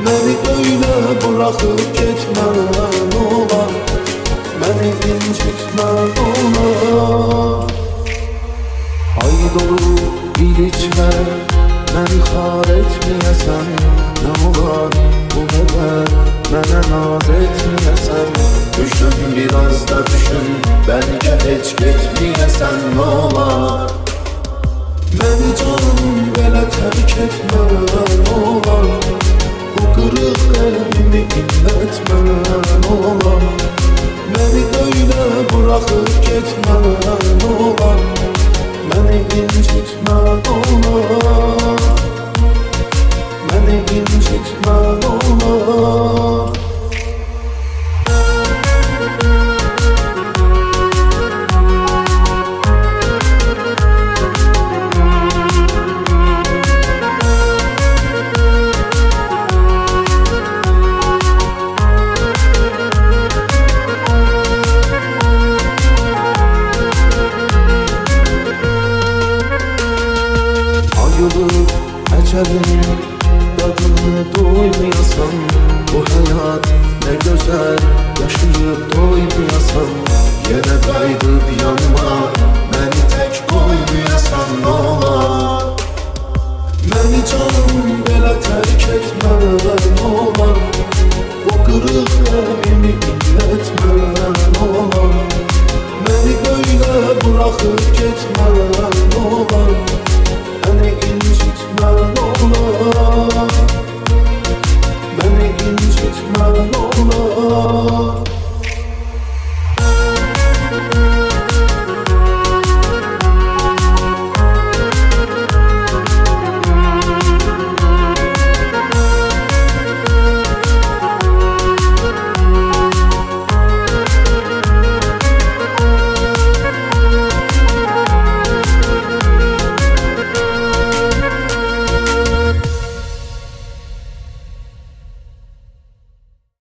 Məni böyle bırakıp gitmən olar, məni incitmən olar. Ayd olub bir içmə, məni xar etməyəsən. Nə olar bu qədər mənə naz etməyəsən. Düşün biraz da düşün, bəlkə heç getməyəsən. Nə olar məni canım belə tərk etmən olar. Bu qırıq qəlbimi inlətmən olar. Məni böyle bırakıp gitmən olar, məni incitmən olar, məni incitmən olar. Əcəlin dadını doymayasan, bu həyat nə gözəl yaşayıb doymayasan. Yenə qayıdıb yanma